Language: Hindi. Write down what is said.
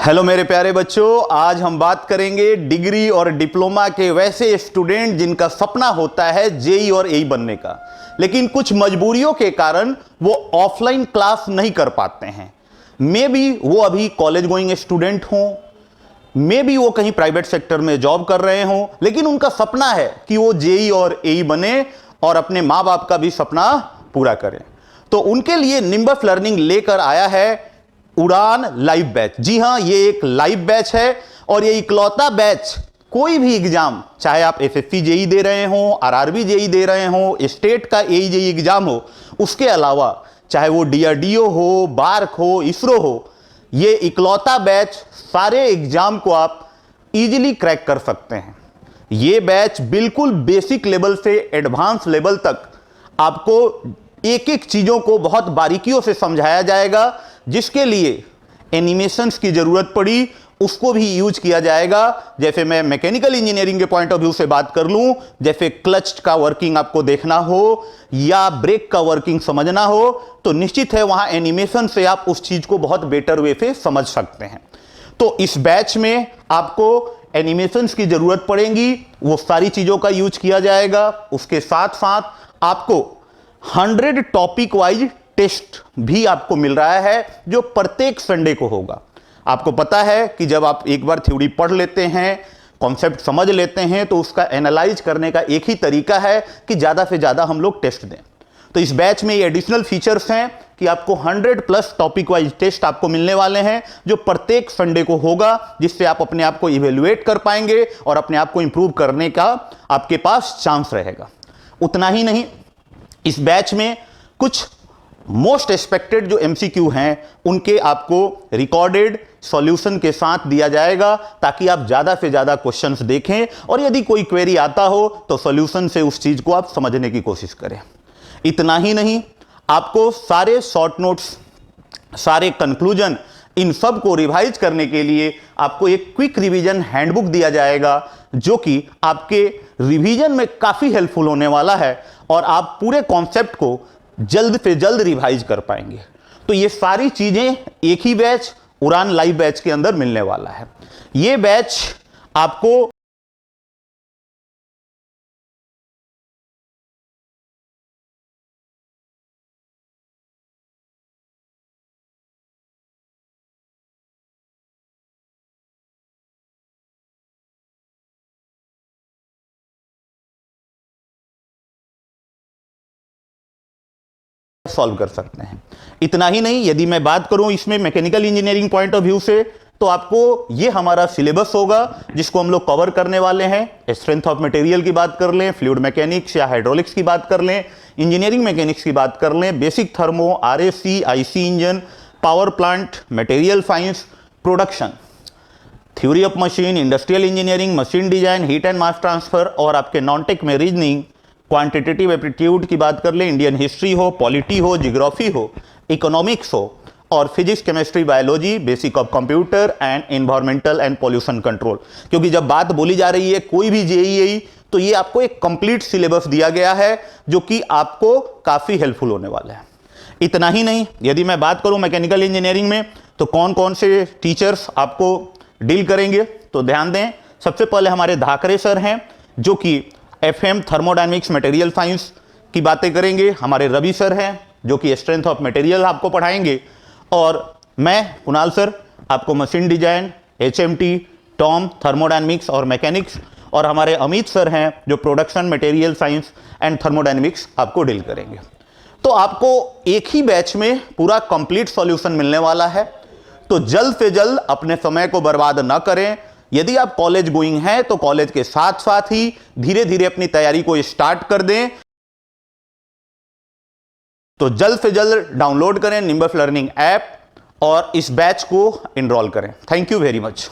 हेलो मेरे प्यारे बच्चों, आज हम बात करेंगे डिग्री और डिप्लोमा के वैसे स्टूडेंट जिनका सपना होता है जेई और एई बनने का, लेकिन कुछ मजबूरियों के कारण वो ऑफलाइन क्लास नहीं कर पाते हैं। मे बी वो अभी कॉलेज गोइंग स्टूडेंट हों, मे बी वो कहीं प्राइवेट सेक्टर में जॉब कर रहे हों, लेकिन उनका सपना है कि वो जेई और एई बने और अपने माँ बाप का भी सपना पूरा करें। तो उनके लिए निम्बस लर्निंग लेकर आया है उड़ान लाइव बैच। जी हां, ये एक लाइव बैच है और ये इकलौता बैच कोई भी एग्जाम, चाहे आप एसएससी जेई दे रहे हो, आरआरबी जेई दे रहे हो, स्टेट का एई जेई एग्जाम हो, उसके अलावा चाहे वो डीआरडीओ हो, बार्क हो, इसरो हो, ये इकलौता बैच सारे एग्जाम को आप इजीली क्रैक कर सकते हैं। ये बैच बिल्कुल बेसिक लेवल से एडवांस लेवल तक आपको एक एक चीजों को बहुत बारीकियों से समझाया जाएगा। जिसके लिए एनिमेशंस की जरूरत पड़ी उसको भी यूज किया जाएगा। जैसे मैं मैकेनिकल इंजीनियरिंग के पॉइंट ऑफ व्यू से बात कर लूं, जैसे क्लच का वर्किंग आपको देखना हो या ब्रेक का वर्किंग समझना हो, तो निश्चित है वहां एनिमेशन से आप उस चीज को बहुत बेटर वे से समझ सकते हैं। तो इस बैच में आपको एनिमेशंस की जरूरत पड़ेगी, वो सारी चीजों का यूज किया जाएगा। उसके साथ साथ आपको 100 टॉपिक वाइज टेस्ट भी आपको मिल रहा है, जो प्रत्येक संडे को होगा। आपको पता है कि जब आप एक बार थ्योरी पढ़ लेते हैं, कॉन्सेप्ट समझ लेते हैं, तो उसका एनालाइज करने का एक ही तरीका है कि ज्यादा से ज्यादा हम लोग टेस्ट दें। तो इस बैच में ये एडिशनल फीचर्स हैं कि आपको 100+ टॉपिक वाइज टेस्ट आपको मिलने वाले हैं, जो प्रत्येक संडे को होगा, जिससे आप अपने आप को इवेल्युएट कर पाएंगे और अपने आप को इंप्रूव करने का आपके पास चांस रहेगा। उतना ही नहीं, इस बैच में कुछ मोस्ट एक्सपेक्टेड जो एमसीक्यू हैं उनके आपको रिकॉर्डेड सॉल्यूशन के साथ दिया जाएगा, ताकि आप ज्यादा से ज्यादा क्वेश्चंस देखें और यदि कोई क्वेरी आता हो तो सॉल्यूशन से उस चीज को आप समझने की कोशिश करें। इतना ही नहीं, आपको सारे शॉर्ट नोट्स, सारे कंक्लूजन, इन सब को रिवाइज करने के लिए आपको एक क्विक रिवीजन हैंडबुक दिया जाएगा, जो कि आपके रिवीजन में काफी हेल्पफुल होने वाला है और आप पूरे कॉन्सेप्ट को जल्द से जल्द रिवाइज कर पाएंगे। तो ये सारी चीजें एक ही बैच, उड़ान लाइव बैच के अंदर मिलने वाला है। ये बैच आपको सॉल्व कर सकते हैं। इतना ही नहीं, यदि मैं बात करूं इसमें mechanical engineering point of view से, तो आपको ये हमारा सिलेबस होगा जिसको हम लोग कवर करने वाले हैं। स्ट्रेंथ ऑफ मटेरियल की बात कर लें, फ्लूइड मैकेनिक्स या हाइड्रोलिक्स की बात कर लें, इंजीनियरिंग मैकेनिक्स की बात कर लें, basic thermo, RAC, IC engine, power plant, material science, production, theory of machine, industrial engineering, machine design, heat and mass transfer, और आपके नॉन टेक में रीजनिंग, क्वांटिटेटिव एप्टीट्यूड की बात कर ले, इंडियन हिस्ट्री हो, पॉलिटी हो, जियोग्राफी हो, इकोनॉमिक्स हो, और physics, chemistry, biology, basic of computer and environmental and pollution control. क्योंकि जब बात बोली जा रही है कोई भी जेईई, तो ये आपको एक कंप्लीट सिलेबस दिया गया है, जो कि आपको काफी हेल्पफुल होने वाला है। इतना ही नहीं, यदि मैं बात करूं मैकेनिकल इंजीनियरिंग में, तो कौन कौन से टीचर्स आपको डील करेंगे, तो ध्यान दें। सबसे पहले हमारे धाकरे सर हैं, जो कि एफएम थर्मोडायनेमिक्स मटेरियल साइंस की बातें करेंगे। हमारे रवि सर हैं, जो कि स्ट्रेंथ ऑफ मटेरियल आपको पढ़ाएंगे, और मैं कुणाल सर आपको machine design, HMT, Tom, thermodynamics और मैकेनिक्स, और हमारे अमित सर हैं जो production, material science and thermodynamics आपको डील करेंगे। तो आपको एक ही बैच में पूरा कंप्लीट सॉल्यूशन मिलने वाला है। तो जल्द से जल्द अपने समय को बर्बाद ना करें। यदि आप कॉलेज गोइंग हैं तो कॉलेज के साथ साथ ही धीरे धीरे अपनी तैयारी को स्टार्ट कर दें। तो जल्द से जल्द डाउनलोड करें निम्बस लर्निंग ऐप और इस बैच को एनरोल करें। Thank you very much.